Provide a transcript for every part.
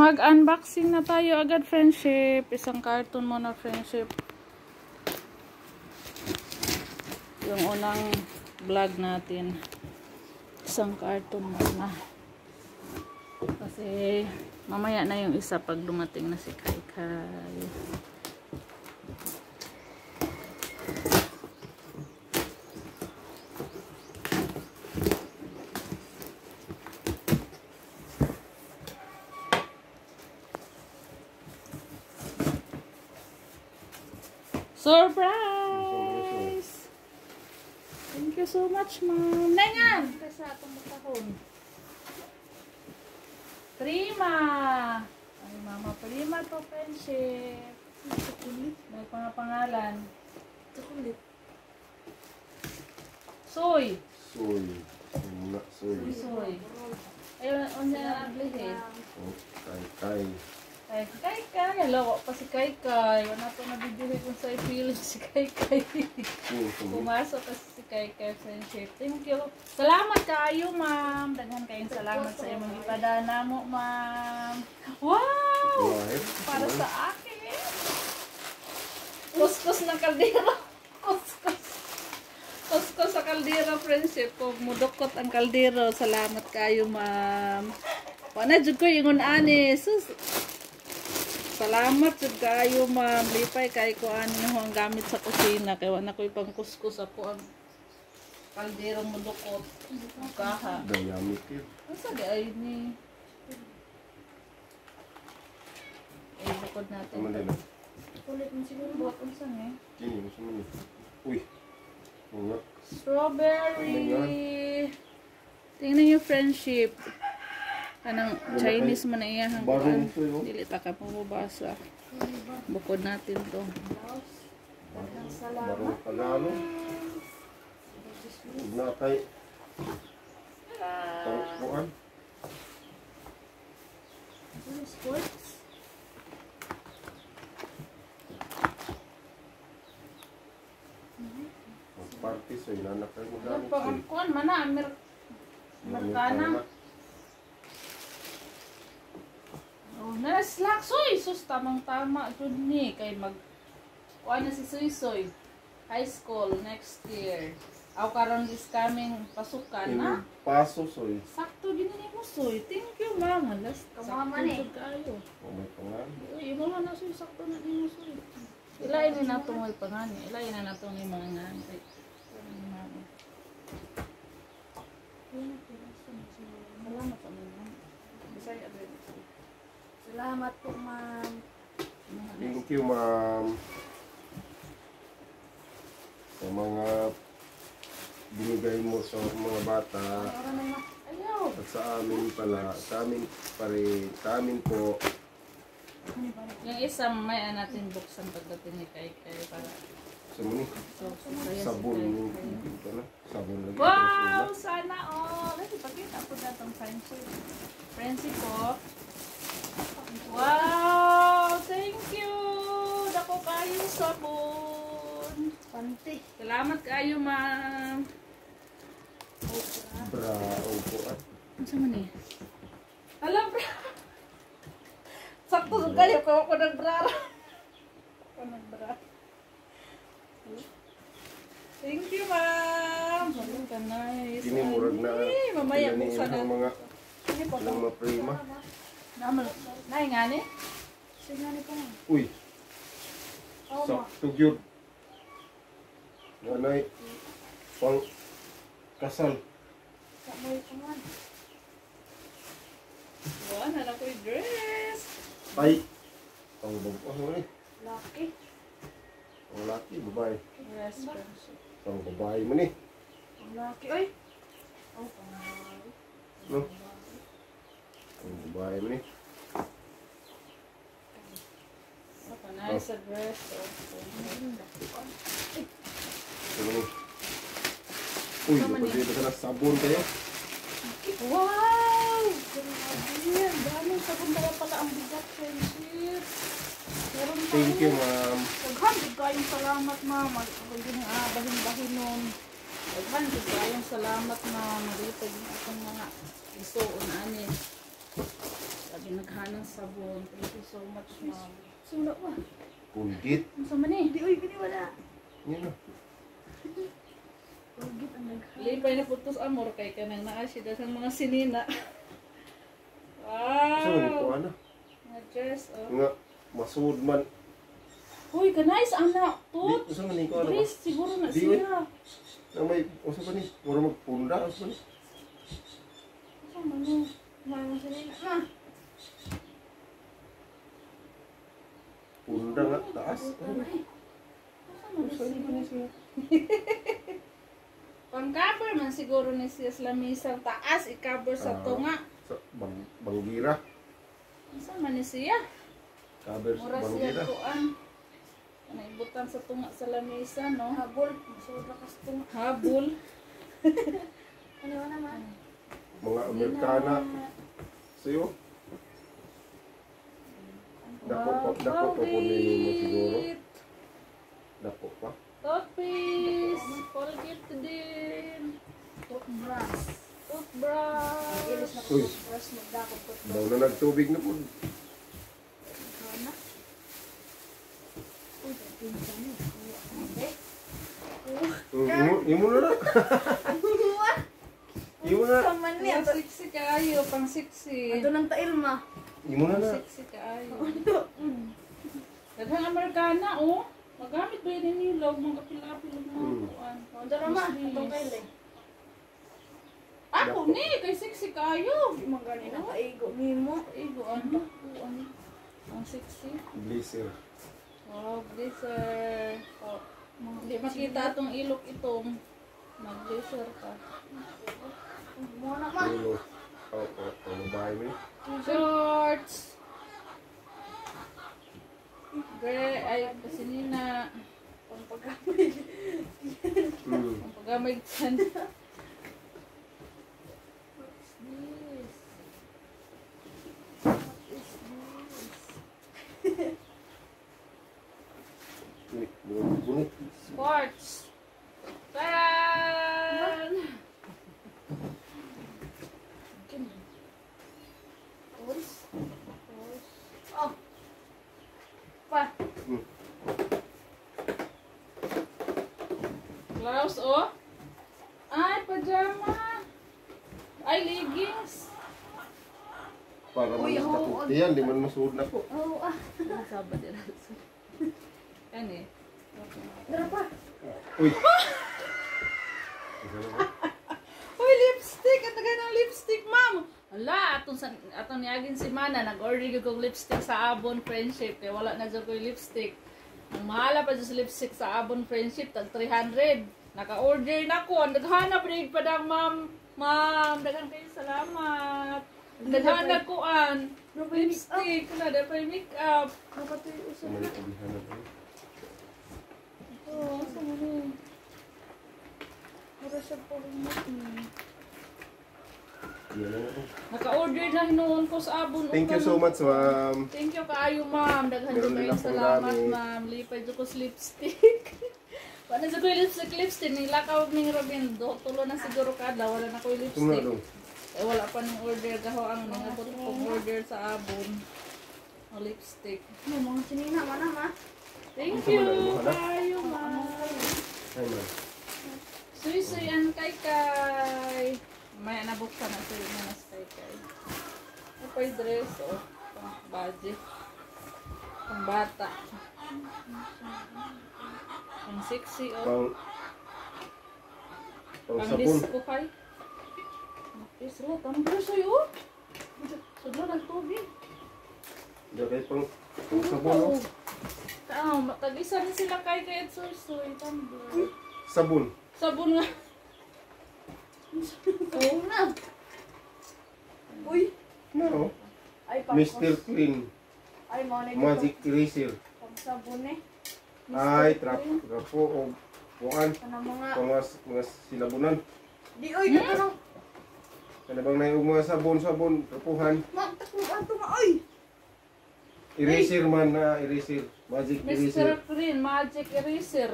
Mag-unboxing na tayo agad, friendship. Isang carton muna, friendship. Yung unang vlog natin. Isang carton muna. Kasi mamaya na yung isa pag dumating na si Kaikai. Surprise! Thank you so much, ma'am. Nengan! Kasi atong matahon. Prima! Ay, mama, Prima to, friendship. May pangalan. Chocolate. Soy. Soy. Wala, soy. Soy. Ayun, unya na nablihin. Oh, Kaikai. Kaikai. Loko pa si Kaikai. Wala po nabibili kung sa ipilin si Kaikai. Pumasok kasi si Kaikai, friendship. Thank you. Salamat kayo, ma'am. Daghan kayong salamat sa imong ipadana mo, ma'am. Wow! Para sa akin. Kuskus ng kaldero. Kuskus sa kaldero, friendship. Kung mudukot ang kaldero, salamat kayo, ma'am. Wana, jud ko yung ani. Sus. Salamat jud kayo, ma'am. Lipay kay ko ani ang gamit sa kusina. Kaya wala ko ipang kuskus ako ang kaldero mudukot. Kaha. Dayami kit. Asa di ay ni? Eh, bukod natin. Manila. Kulit mo siguro buhat unsan eh. Kini mo sa mani. Uy. Mga. Strawberry. Tingnan niyo, friendship. Kanang Chinese man na iya hanggang dili ta ka pumubasa. Bukod natin to. Barong Tagalog. Na kay tangkuan. Sports. Party so inanak kay mo gamit. Ang kuan mana Amerikana. Oh, na-slack soy. Sus, tamang-tama. Good ni. Kay kuha na si Soy. High school next year. Aw karon is coming pasukan na. Paso soy. Sakto din ni mo Soy. Thank you, mama. Last Kamaman eh. Kayo. O may pangan. Uy, imo na Soy. Sakto na din mo Soy. Ilain ni nato mo pangani. Ilain na nato ni mga ngani. Salamat sa mga. Bisaya din. Salamat po, ma'am. Thank you, ma'am. Sa mga binigay mo sa mga bata. Ayaw. At sa amin pala. Sa amin sa amin po. Yung isa may natin buksan pagdating ni Kaikai para Sa muni. Sabon yung ito na. Sabon lagi. wow! Sana all! Kasi pakita po na itong friendship. Friendship po. Wow! Thank you! Dako kayo sabon. Panti. Salamat kayo, ma'am. Bra, opo at. Ano sa man eh? Alam, bra! Sakto sa kayo ko nagbra. Ako nagbra. Thank you, ma'am. Sabi ka nice. Dinimurag na. Mamaya buksan na. Mga mga prima. Nay nga ni? Singani po, ma'am. Uy. Oo, Sa ma'am. tugyod. Nanay. Pang kasal. Sa may po, ma'am. Wow, nala ko yung dress. Ay. Ang babae. Ay. Lucky. Ang laki, babae. Yes, friendship. Ang babae mo ni. Ang lucky. Oy. Oh, pangalan. No? Ang babae mo ni. Ako nice sa dress. Ito mo ni. Uy, napagdito ka na sabon kayo. Wow! Grabe. Daming sabon na pala ang bigat, friendship. Thank you, ma'am. Naghandog kayong salamat, ma'am. Bahin-bahinon. Naghandog kayong salamat, ma'am. Nagalitag akong mga isuon, ani. Sabi naghanang sabon. Thank you so much, ma'am. Sulat ba? Pulgit. Ano sa mani? Di, uy, gini wala. Yan na. Pagit ang naghanap. Lipay na putos amor kay kanang naa siya daghang mga sinina. So, ni ko Wow! ana. Mga dress, oh. Nga masud man. Uy, kanais anak, Di tut! usa man ni ko ana. Dress, siguro na Di, uy. siya. Nang may usa pa ni. Mura magpunda usa pa ni. Ano man yun? Mga sinina. Ma. Punda nga taas. Usa pa ni siya. Pang-cover man siguro ni siya sa lamisang taas, i-cover sa Ah. tunga. Sa banggira. Isa man ni siya. Cover sa Mura siya banggira. kuan. Naibutan sa tunga sa lamisa, no? Habol. Masod lakas itong. Habol. Ano ba naman? Mga Amerikana. Sa'yo. Dako pa po ninyo mo siguro. Dako pa. Toothpaste. Colgate din. Toothbrush. Toothbrush. Ilis na ko Uy. toothbrush. Magdakot toothbrush. Daw na nagtubig na po. Kana. Uy, pinsan niyo. Okay. Imo na na. Imo na. Kaman niya. Pang sexy kaayo, pang sexy. Ito ng tailma. Imo na na. Sexy kaayo. Daghang Amerikana, oh. Magamit ba yun yung log, mga kapilapil ng mga kuan. Ito naman. Itong kail eh. Ako ni, kay sexy kaayo. Di man ganina kaigo nimo. Igo, ano? Ano? Ang sexy. Blazer. Wow, blazer. Oh, hindi makita itong ilok itong. Mag-blazer ka. Mo na ma. Ulo. Ano ba yun? Shorts. Gre, ay, kasi nina. Pagpagamay. Ang paggamay dyan. What's this? What is this? Bunit. Sports. Taran! Horse. Horse. Oh. Pa. Blouse, oh. Ay, pajama. Ay, leggings. Para Uy, man oo, takot yan. Di man masuod na po. Oh, ah. Sabad din. Yan eh. Dara pa. Uy. Uy, lipstick! Ang taga ng lipstick, ma'am! Hala, atong niagin si Mana, nag-order yung kong lipstick sa Avon Friendship. Kaya wala na dyan ko yung lipstick. Ang mahala pa dyan sa lipstick sa Avon Friendship, tag 300. Naka-order na ko. Ang naghanap rin pa dang, ma'am. Ma'am, dagan kayo salamat. Naghanap ko an. Lipstick. Wala, dapat yung makeup. Nakatuyo usa. May kabihan na po. Oh, saan mo rin? Mura siya po rin mo. Yan na po. Naka-order na hinuon ko sa Avon. Thank you so much, ma'am. Thank you kaayo, ma'am. Daghan Meron ko din kayong akong salamat, gamit. ma'am. Lipay ko sa lipstick. Wala sa ko yung lipstick. Nilakaw ni Robin. Tulo na siguro kada. Wala na ko yung Ito na lipstick. dong. Eh, wala pa ng order. Gaho ang nangabot kong order sa Avon. O lipstick. May mga sinina man ma. Thank Ito you, mo na, ito mo na. kaayo, ma'am. Ay, ma'am. Suy-suy ang kay. May nabuksan na suy na nas kay. Ano pa yung dress, oh. Pang budget. Pang bata. Pang sexy, oh. Pang Pang sabon. disco kay. Isla, ang preso yun. Sudlo ng tubig. Dagay pang sabon, no? Tag-isa na sila kay suy-suy. Tumbler. Sabon. Sabon nga. Oo na. Uy. No. Ay Mr. Clean. Ay mo na Magic Eraser. Pagsabon eh. Ay, trapo o buwan. Ano mga Mga silabunan. di oy dito nang Ano bang naiog mga sabon, trapuhan. magtakbo ato nga oy. Eraser man na eraser. Magic eraser. Mr. Green, Magic Eraser.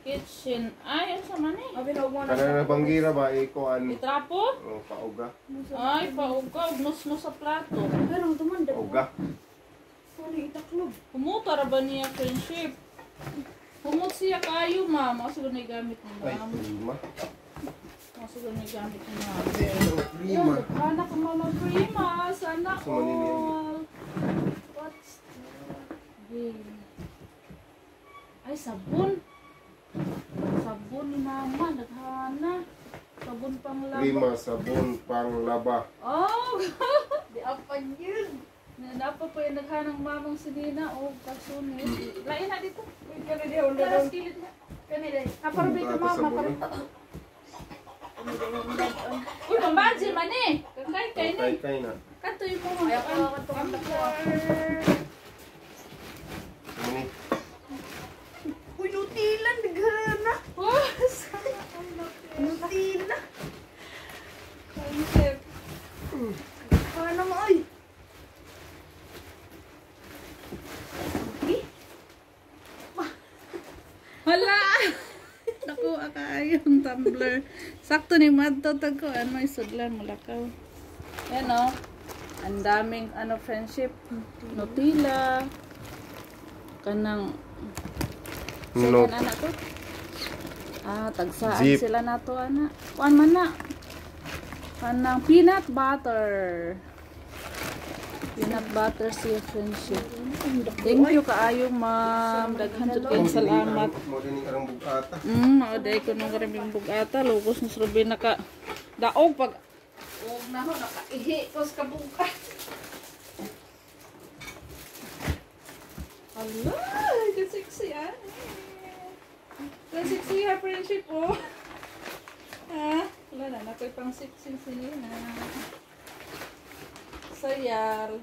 kitchen. Ay, asa man eh. Abi na mo na. Kana na banggira ba ikuan? Itrapo? Oh, pauga. Ay, paugaw. Nus-nus sa plato. Pero tumanda. Pauga. Sorry, itaklob. Kumuta ra ba niya friendship? Kumut siya kayo, ma'am. Asa ko na gamit ni Ay, ma'am? prima. Asa ko na gamit ni ma'am? Prima. Anak ko mama prima. Sana Sa Manila yan. all. What's game? Ay, sabon. Sabon ni mama. Naghana. Sabon pang laba. Prima sabon pang laba. Oh, Di apan yun. Napa po yung naghanang mamang si Nina. Oh, kasunis. Lain na dito. Wait, kani di ako Karas na. kilid na. Kani di. Naparabay ka mama. Sabon. Uy, pambadzi man eh. Kay ni. Kay na. Kato yung mga Ayaw ko ako itong Muni. Uy, nutilan. Naghana. Oh, Nutila. concept. Ano mo, ay? Hala! Naku, akayong tumbler. Sakto ni Madto tagko. Ano, isudlan mo lakaw. Yan o. Ang daming friendship. Nutila. Kanang No. anak to. Tagsaan Zip. sila na to, anak. Kuan man na. Kanang peanut butter. Peanut butter siya friendship. Thank you kaayo, ma'am. Daghan jud kayong salamat. Mo din arang bugata. Mauday ko nung karaming bugata. Lugos na surabi naka daog pag og na ho nakaihi ko sa kabugat. Ala, ka-sexy ah. Ka-sexy ha, friendship oh. Ha? Wala na, nakoy pang sexy siya na. Sayal.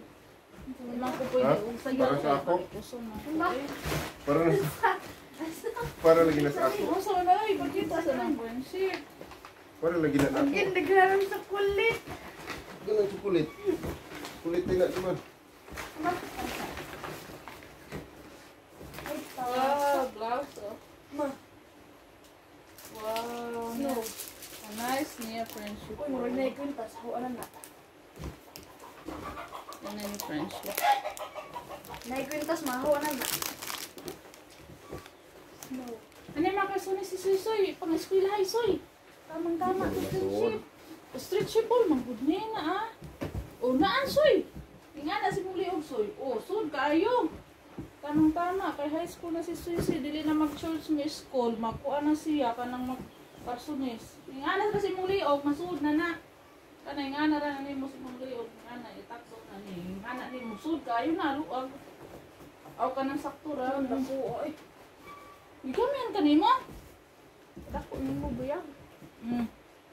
Lamang ko po Ha? yung sayal. Para sa ako? Puso na. Para lagi na sa ako. Puso na, ipagkita sa ng friendship. Para lagi na ako. Again, nagharam sa kulit. Ganun sa kulit. Kulit din na naman. Wow, blouse oh. Ma. Wow. No. A nice niya friendship. Uy, murag na ikwintas. Hawanan na. Yan na yung friendship. Naikwintas, mahawanan na. No. Ano yung mga kasunis si Soy Soy? Pang-eskwila hay Soy. Tamang-tama ang friendship. Stretchable, manggod niya na ah. O, naan Soy? Nga na si Muli og Soy. O, sud kaayo. Tamang-tama. Kay high school na si Soy Soy. Dili na mag-church may school. Makuha na siya. Kanang mag-parsunis. Nga na si Muli og. Masud na na. Kanay nga na rin mo si Muli og. Nga na, itakso na ni. Nga na ni mo. Sud kaayo na. Luag. Aw ka ng sakto ra. Naku, ay. Ikaw meron ka nimo? Dako ni mo, bayag.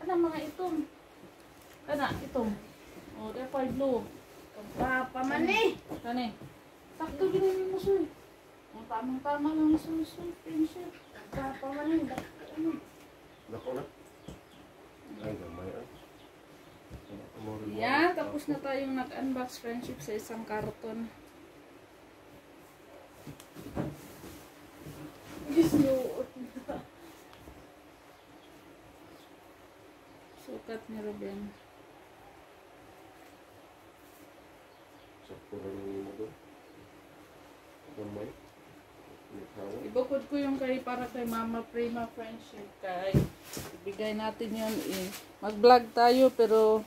Ano mga itong? Kana, itong. O, therefore blue. Papaman eh. Kani. Sakto ginawa mo, Soy. O, tamang-tama lang ni Soy, Soy. Friendship. Papaman eh. Nako na. Ay, gamay ay. Yan, tapos na tayong nag-unbox friendship sa isang karton. Sukat ni Ruben. Sakto lang yung mo doon. Gamay. Ibukod ko yung kay para kay Mama Prima friendship kay ibigay natin yun eh. Mag-vlog tayo pero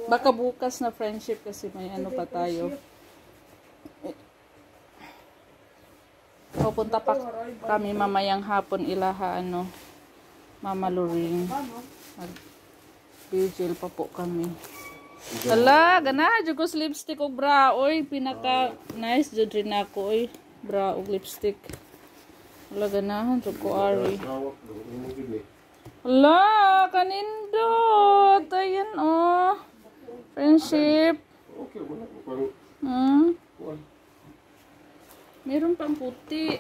baka bukas na friendship kasi may ano pa tayo. Pupunta pa kami mamayang hapon ilaha ano Mama Loring. Mag-vigil pa po kami. Hala, ganahan jud ko sa lipstick og bra. Oy, pinaka nice jud rin ako oy. Bra og lipstick. Hala, ganahan jud ko ari. Hala, kanindot. Ayan oh. Friendship. Okay, wala ko parang Meron pang puti.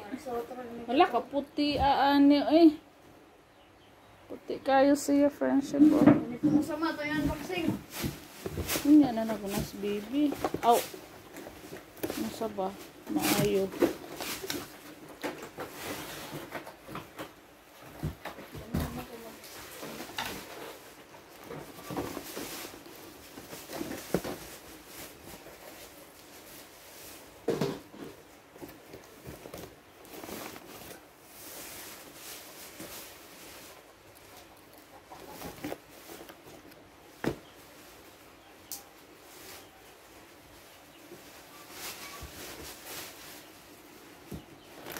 Wala ka puti aani oy. Puti kayo siya friendship oh. Ganito mo sama to yan, boxing. Hindi na nagunas baby. Aw. Nasa ba? Maayo.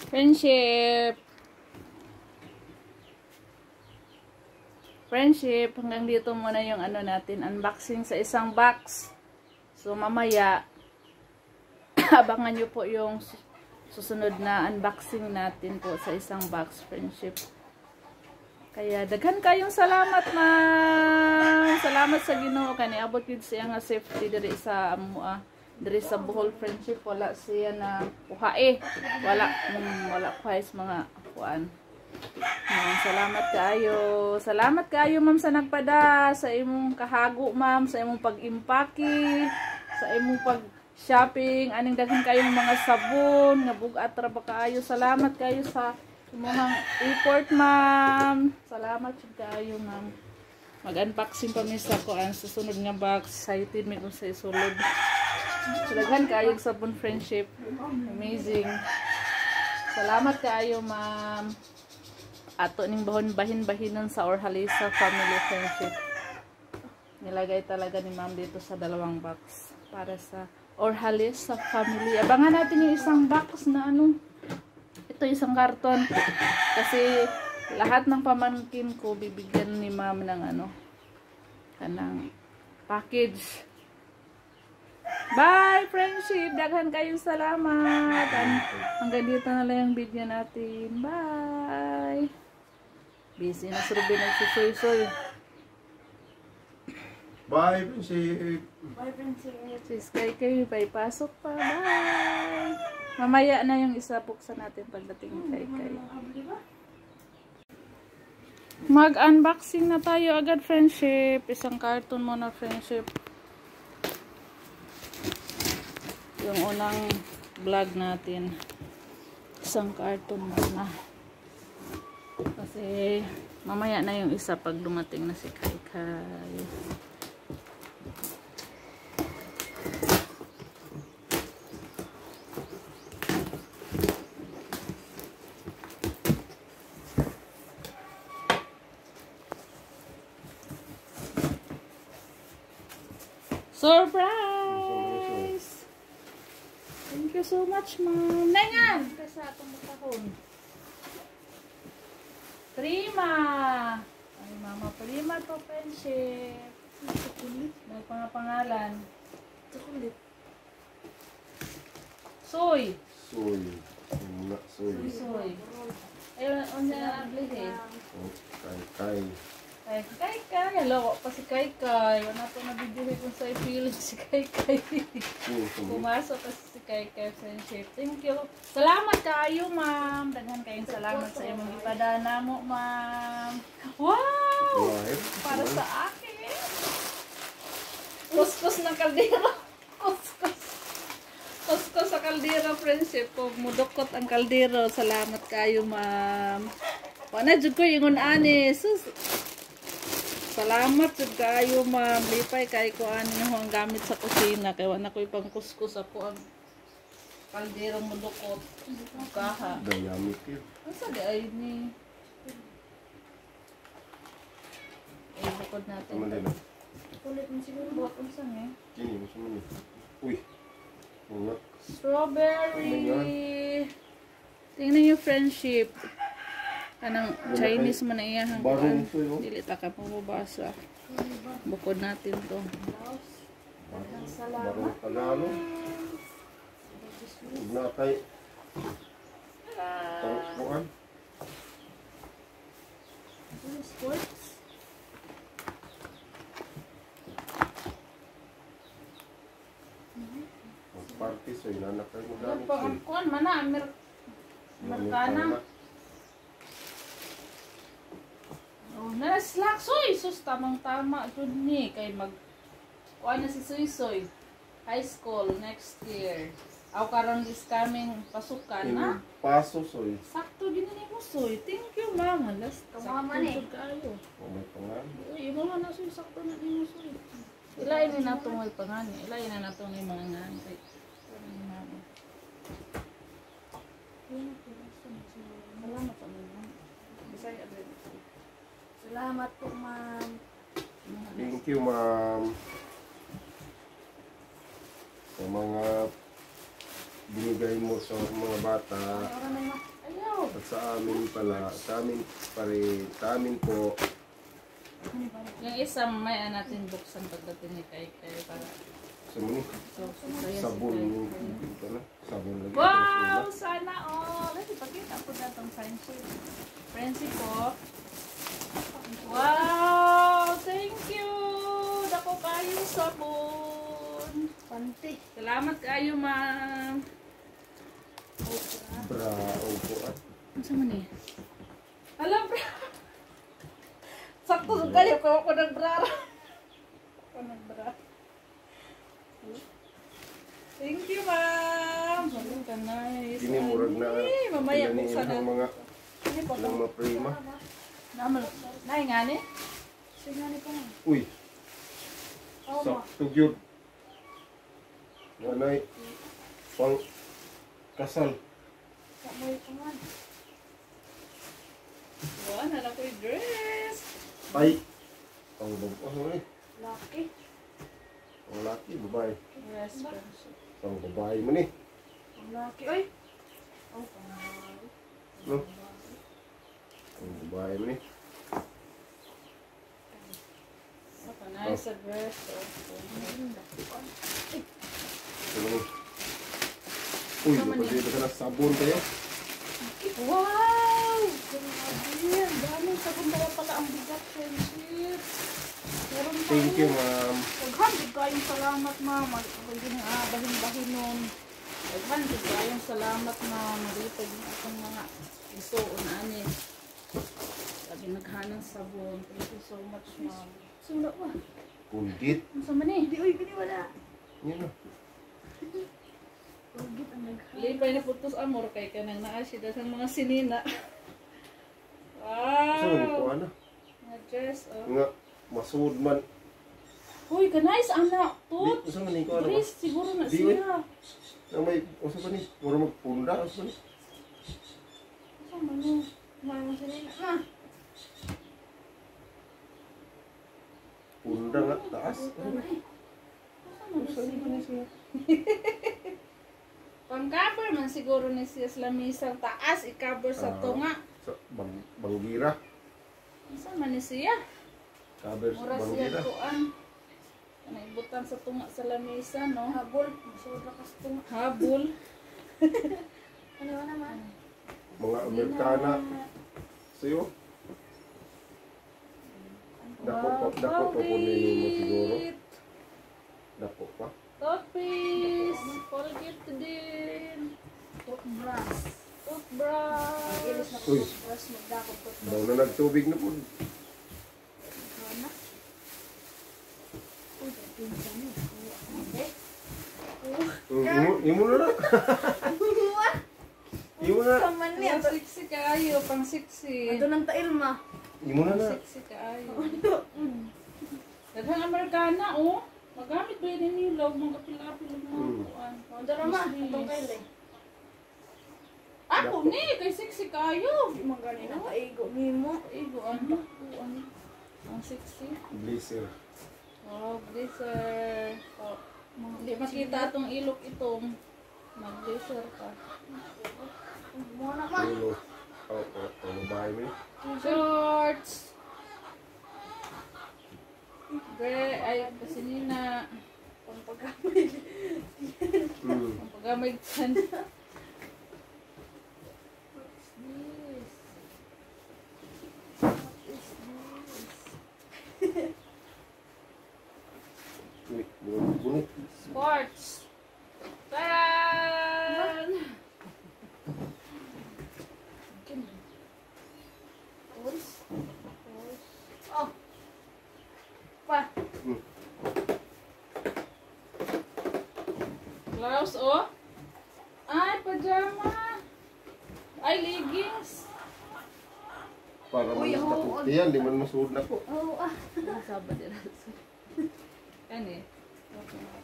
Friendship. Friendship, hanggang dito muna yung ano natin, unboxing sa isang box. So mamaya, abangan nyo po yung susunod na unboxing natin po sa isang box, friendship. Kaya daghan kayong salamat, ma'am. Salamat sa Ginoo kani abot yun siya nga safety diri sa amua. Diri sa Bohol, friendship, wala siya na puhae. Wala puhae sa mga kuan. Salamat kaayo. Salamat kaayo, ma'am, sa nagpada, sa imong kahago, ma'am, sa imong pag-impake, sa imong pag-shopping, aning daghan kayong mga sabon, nga bugat ra ba kaayo. Salamat kaayo sa imong effort, ma'am. Salamat jud kaayo, ma'am. Mag-unboxing pa mi sa kuan sa sunod nga box. Excited mi kung sa isulod. So, daghan kaayo sabon, friendship. Amazing. Salamat kaayo, ma'am. Ato ning bahin-bahinon sa Orhalisa family, friendship. Nilagay talaga ni ma'am dito sa dalawang box para sa Orhalisa family. Abangan natin yung isang box na ano. Ito isang karton. Kasi lahat ng pamangkin ko bibigyan ni ma'am ng ano, kanang package. Bye, friendship. Daghan kayong salamat. Hanggang dito na lang yung video natin. Bye. Busy na si Ruben at si Soy Soy. Bye, friendship. Bye, princess. Si Sky kayo, bye. Pasok pa. Bye. Mamaya na yung isa buksan natin pagdating ni Kay Kay. Mag-unboxing na tayo agad, friendship. Isang carton muna, friendship. Yung unang vlog natin. Isang carton muna. Kasi mamaya na yung isa pag dumating na si Kay Kay. Surprise! Thank you so much, ma'am. Nengan! Kasi atong makahon. Prima! Ay, mama, Prima to, friendship. May pangalan. Chocolate. Soy. Soy. Wala, soy. Soy. Ayun, onde na nabili. Oh, Kay. Kay Kay. Hello, pa si Kay Kay. Wala po nabibili kung sa ipili si Kay Kay. Pumasok kasi si Kay Kay, friendship. Thank you. Salamat kayo, ma'am. Daghan kayong salamat sa imong ipadana mo, ma'am. Wow! Para sa akin. Kuskus ng kaldero. Kuskus sa kaldero, friendship. Kung mudukot ang kaldero, salamat kayo, ma'am. Wala jud ko ingon ani. Salamat jud kayo, ma'am. Lipay kay ko ani ang gamit sa kusina kay wala ko ipang kuskus ako ang kaldero mudukot. Kaha. Dayami kit. Asa di ay ni? Eh, bukod natin. Tama din. Chocolate mo siguro. Buhat unsa ni? Kini mo sa mani. Uy. Wala. Strawberry. Tingnan niyo, friendship. Kanang Chinese man na iyahang Barong kuan. soy, oh. Dili ta ka pamubasa. Bukod natin to. Barong Tagalog. Huwag na kay Tangkuan. Sports. Party soy nanak kay mo Ano gamit. pa ang kuan man na Amerikana. Oh, na-slack soy. Sus, tamang-tama. Good ni. Kay kuha na si Soy Soy. High school next year. Aw karon this coming pasukan na. Paso soy. Sakto din ni mo Soy. Thank you, ma'am. Halas. Kamaman eh. Kayo. O may pangalan. Uy, imo na Soy. Sakto na ni mo Soy. Ilay ni nato mo pangani. Ilay na nato ni mga ngani. Salamat sa mga. Bisaya din. Salamat po, ma'am. Thank you, ma'am. Sa mga binigay mo sa mga bata. Ay, At sa amin pala, sa amin po, Yung isa, mamaya natin buksan pagdating ni Kay para sa muni, saya sabon si mo, Kay. dito na, sabon lagi. Wow! Sana all! Kasi pakita po na itong friendship. Friendship po. Wow! Thank you! Dako kayo sabon. Panty. Salamat kayo, ma'am. Bra, opo at Ano sa man eh? Alam, bra. Sakto kayo ko nagbra. Ako nagbra. Thank you, ma'am. Sabi ka nice. Dinimurag na. Ay, mamaya Ilan buksan ang na. mga Ano po? ilang mga prima. Naman. Nay nga ni? Sinani ko na. Uy, Oo ma. sakto yun. Nanay, pang kasal. Samoy ko man. Wow, nala ko yung dress. Ay, ang babae. Lucky. Ang laki, babae. Yes, friendship. Ang babae mo ni. Ang lucky. Oy. Oh, pangalan. No? Ang babae mo ni. Saka nice sa dress. Ano mo? Uy, dito ka na sabon kayo. Wow! Grabe! Ang daming sabon daw pala ang bigat, friendship. Meron pa Thank you, rin. ma'am. Naghandog kayong salamat, ma'am. Hindi nga bahin-bahin nun. Naghandog kayong salamat, ma'am. Malipad yung akong mga isuon, ani. Sabi naghanang sabon. Thank you so much, ma'am. Sulat ba? Pundit. Ano sa mani? Di oy gani wala. Yan na. Pugit ang naghan. Lipay na putos amor kay kanang naa siya sa mga sinina. Saan ni ko Wow! ana? Mga dress, oh. Nga, masud man. Uy, kanais, anak. Di, Tut. usa man ni ko ana ba? Dress, siguro na Di, oy. siya. Ang may, usa pa ni? Mura magpunda, usa pa ni? Saan man yun? May mo sinina na. Punda nga, taas. Saan man Usa ni pa ni siya? Pang-cover man siguro ni siya sa lamisang taas, i-cover sa Ah. tunga. Sa banggira. Saan man ni siya? Cover sa Mura siya banggira. tuan. Naibutan sa tunga sa lamisa, no? Habol. Masud ra kas tunga. Habol. Ano naman? Mga Amerikana. Sa'yo? Dako pa po ninyo mo siguro. Dako pa. Toothpaste. Colgate din. Toothbrush. Toothbrush. Ilis na Uy. toothbrush magdako toothbrush. Daw na nagtubig na po. Kana. Uy, pinsan ni. Okay. Imo na na. Imo na. Kaman ni Pang ato. sexy kaayo, pang sexy. Ato nang tailma. Imo na na. Sexy kaayo. Daghang Amerikana, oh. Magamit ba yun nila? Mga kapil-apil ng mga kuwan. O dara ma, atong kaile. Ako ni, kay sexy kayo. Di man gani na kaigo nimo. Igo, ano? Kuwan. Ang sexy. Blazer. Oh, blazer. Oh. Hindi makita itong ilok itong. Mag-blazer ka. Mo na ma. Ulo. Ano bahay mo? Shorts. Bre, ay, kasi nina. Pang pagkamay. Ang paggamay dyan. What's this? What is this? Uy, bunit. Sports. Taran! Oh. Pa. Blouse, oh. Ay, pajama. Ay, leggings. Para Uy, man oo, takot yan, di man masuod na po. Oh, ah. Ang sabad nila. Yan eh.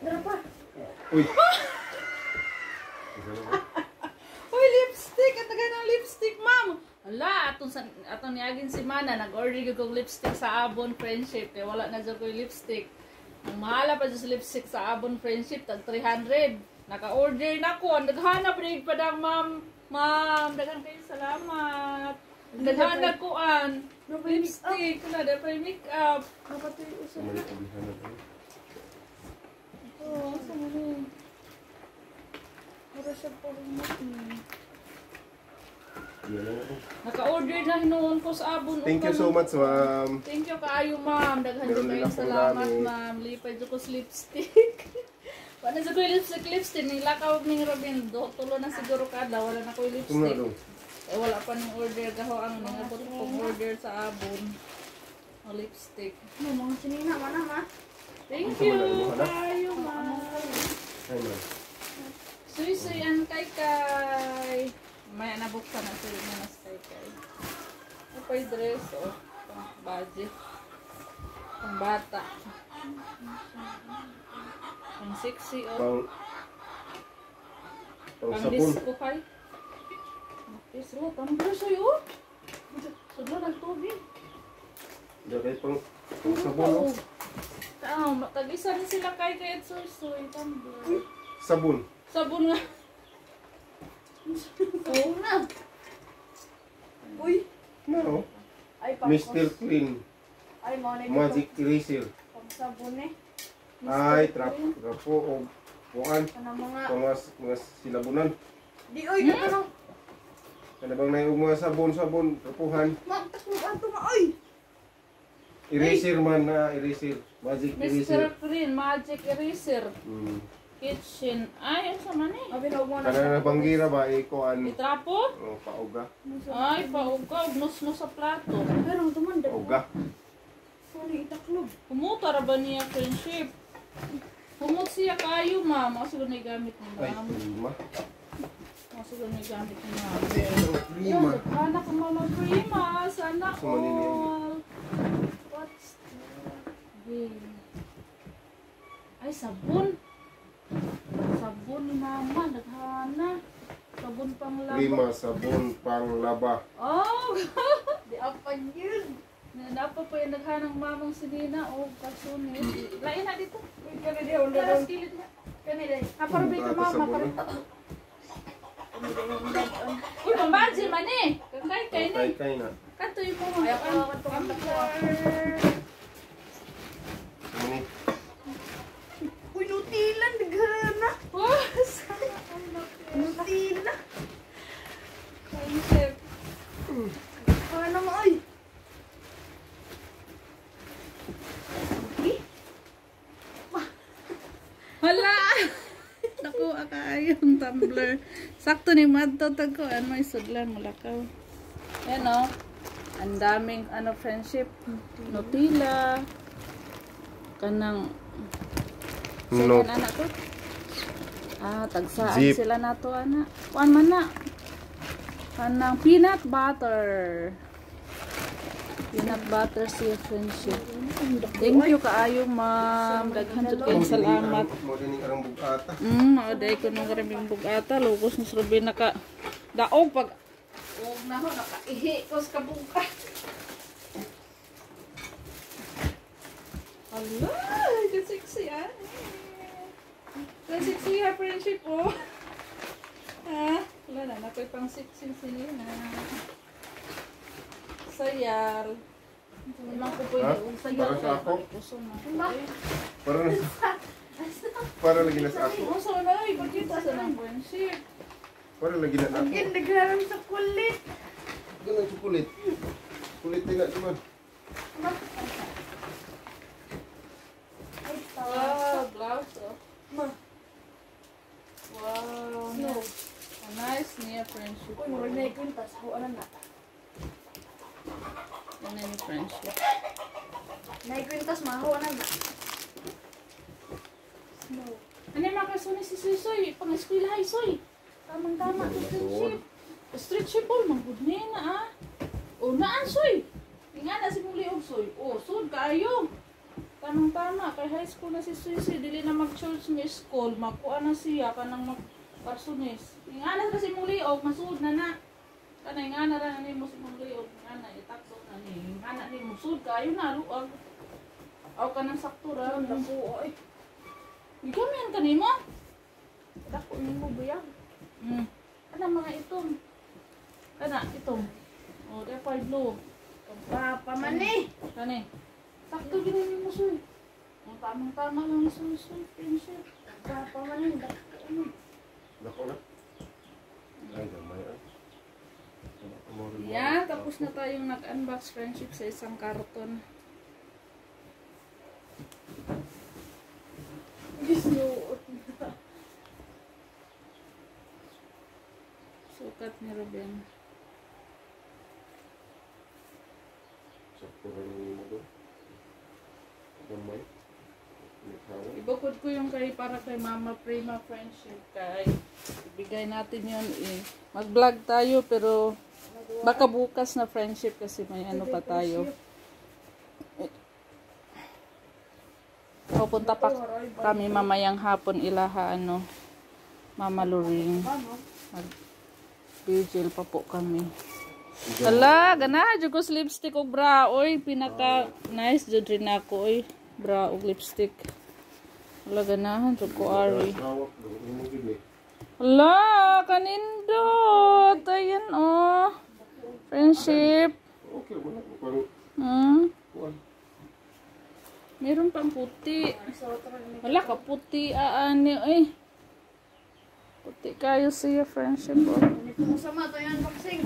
Dara pa. Uy. Uy, lipstick! Ang taga ng lipstick, ma'am! Hala, atong niagin si Mana, nag-order yung lipstick sa Avon Friendship. Kaya wala na dyan ko yung lipstick. Ang mahala pa dyan sa lipstick sa Avon Friendship, tag 300. Naka-order na ko. Naghanap rin pa ng ma'am. Ma'am, daghang kayo salamat. Naghanap ko an. Lipstick. Wala na pa yung make-up. Nakatoy usap May na. abihan na tayo. Oo, saan mo rin? Para siya po rin natin. Yan lang ako. Naka-order na hinuon ko sa abon. Thank you so much, ma'am. Thank you kaayo, ma'am. Daghan Meron din din kayong akong salamat, gamit. ma'am. Lipay ko sa lipstick. Wala sa ko lipstick. Nilakaw ni Robin. Tulo na siguro kada. Wala na ko Ito na lipstick. daw. Eh, wala pa ng order. Gaho ang nangabot kong order sa abon. O lipstick. May mga sinina, mana ma. Thank Ito you, man, ano ka na? kaayo, ma'am. Ay, ma'am. Suy-suy ang kay. May nabuksan na suy na nas kay. Ano pa yung dress, oh. Pang budget. Pang bata. Pang sexy, oh. Pang Pang sabon. disco kay. Disco, pang brusoy, oh. Sudlo ng tubig. Dagay pang sabon, no? Tag-isa na sila kay at suy-suy. Tumbler. Sabon. Sabon nga. Oo na. Uy. No. Ay, pang Mr. Clean. Ay, mga na Magic eraser. Pang sabon eh. Ay, trapo o buwan. Ano mga... Mga silabunan. Di, oy, ito nang... Ano bang naiog mga sabon, trapuhan. Magtakbo ato nga, oy. Eraser man na, eraser. Magic Mr. eraser. Green, Magic Eraser. Hmm. Kitchen. Ay, ang sama ni. Abi na mo na. Kana na banggira ba, ikuan. Itrapo? O, pauga. Ay, paugaw. Nus-nus sa plato. Pero tuman, Pauga. sorry, itaklob. Kumuta ra ba niya friendship? Kumut siya kayo, ma'am. Ako siguro na gamit ni Ay, ma'am. prima. Ako siguro na gamit ni ma'am. Prima. Anak ko mama prima. Sana Gusto mo nila yun? all. What's game? Ay, sabon. Sabon ni mama. Naghana. Sabon pang laba. Prima, sabon, pang laba. Oh, Di apan yun. Napa pa yung naghanang mamang si Nina. Oh, kasunin. Lain na dito. Uy, kani di, ulo Para daw. sa kilid na. Kani di. Para ba ito Ata mama? sabon, Para Kani di, ulo daw. Uy, pambansi man eh. Kay ni. Kay na. Kanto yung mga Ay, ako ang tumakbo. Ano ni? Uy, nutilan, naghana. Oh, Nutila. concept. Ano mo, oy. Hala! Naku, akayong tumbler. Sakto ni Madto tagko. Ano, isudlan, malakaw. Yan o. Ang daming, friendship. Nutila. Kanang, No. Saan anak ko? Tagsaan Zip. sila na to, anak. Kuan man na. Kanang peanut butter. Peanut butter siya friendship. Thank you kaayo, ma'am. Daghan jud kayong salamat. Mo din karang bugata. Mauday ko nung karaming bugata. Lugos ni Srubi naka daog pag og na ho nakaihi ko sa kabugat. Ala, ka sexy ah. Ka sexy ha friendship oh. Ha? Wala na, nakoy pang sexy sinina. Sayal. Limang ko po Ha? yung sayal. Para sa ako? Puso na. Para lagi na sa ako. Puso na, ipagkita sa ng friendship. Para lagi na ako. Again, nagharam sa kulit. Ganun chocolate. Kulit din na naman. Ay, Wow, blouse oh. Ma. Wow, No. a nice niya friendship. Uy, murag na ikwintas. Huwag na. Ano yung friendship? Naikwintas, mahawa na na. No. Ano yung mga kasuni si Soy Soy? Pang-eskwila hay Soy. Tamang-tama to friendship. Stretchable, manggod niya na ah. O, naan Soy? Nga na si Muli og Soy. O, sud kayo. Tamang-tama, kay high school na si Soy Soy. Dili na mag-church may school. Magkuha na siya kanang mag-parsunis. Nga na si Muli og, masud na na. Kanay nga na rin mo si Muli og. Nga na, itakto na ni. Nga na ni mo, sud kayo na, luag. Aw ka ng sakto ra. Naku, oy. Ikaw man kanimo? Dako ni mo buyag. Ano mga itong? Kana, itong. O, dapat blue. Paman eh. Kani. Sakto gini mo suy. Ang tamang-tama lang suy, prinsip. Paman eh. Dako. Dako na. Ay, gamay ah. Yan, tapos na tayong nag-unbox friendship sa isang karton. Gisnuot. Sukat ni Ruben. Sakto rin mo doon. Gamay. Ibukod ko yung para kay Mama Prima friendship kay ibigay natin yun eh. Mag-vlog tayo pero baka bukas na friendship kasi may ano pa tayo. Pupunta pa kami mamayang hapon ilaha ano Mama Loring. Mag-vigil pa po kami. Hala, ganahan jud ko lipstick og bra. Oy, pinaka nice jud rin ako oy. Bra og lipstick. Hala, ganahan jud ko ari. Hala, kanindot. Ayan oh. Friendship. Okay, wala ko pang Meron pang puti. Wala ka puti aani oy. Puti kayo siya friendship oh. Ito mo sama to yan unboxing.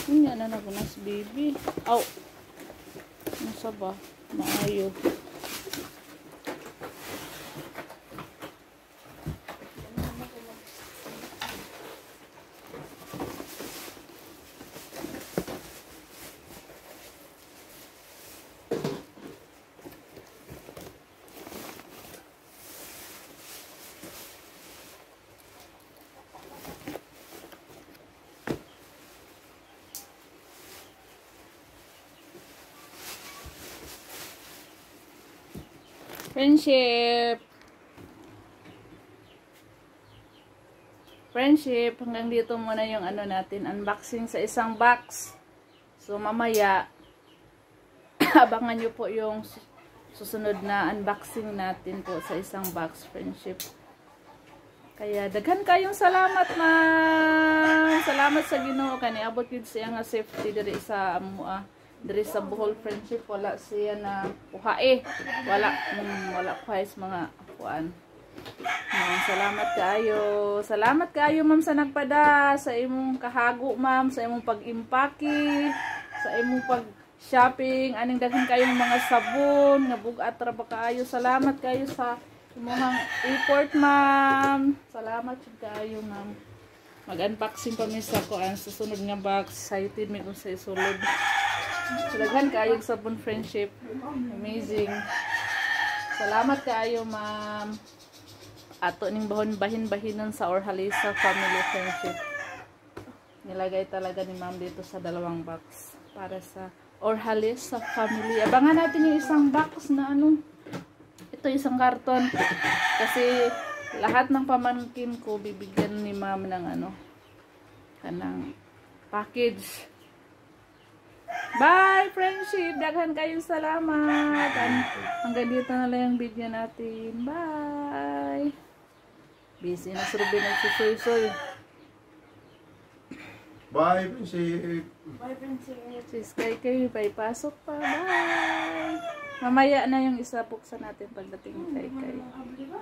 Hindi na nagunas baby. Aw. Nasa ba? Maayo. Friendship, hanggang dito muna yung ano natin, unboxing sa isang box. So mamaya, abangan nyo po yung susunod na unboxing natin po sa isang box, friendship. Kaya daghan kayong salamat ma'am. Salamat sa Ginoo kani abot gid siya nga safety diri sa amua. Diri sa Bohol friendship wala siya na uhae. Wala pa is mga kuan. Salamat kaayo. Salamat kaayo ma'am sa nagpada sa imong kahago ma'am, sa imong pag-impake, sa imong pag-shopping, aning daghan kayong mga sabon, nga bugat ra ba kaayo. Salamat kaayo sa imong effort ma'am. Salamat jud kaayo ma'am. Mag-unboxing pa mi sa kuan sa sunod nga box. Excited mi kung sa isulod. Daghan kaayo sabon friendship. Amazing. Salamat kaayo ma'am. Ato ning bahin-bahinon sa Orhalisa family friendship. Nilagay talaga ni ma'am dito sa dalawang box para sa Orhalisa family. Abangan natin yung isang box na ano. Ito isang karton. Kasi lahat ng pamangkin ko bibigyan ni ma'am ng ano, kanang package. Bye friendship! Daghan kayong salamat! Hanggang dito na lang yung video natin. Bye! Busy na si Ruben nagsusoy-soy. Bye, friendship! Bye, princess. Sis kayo, pasok pa. Bye! Mamaya na yung isa buksan natin pagdating kay. Di ba?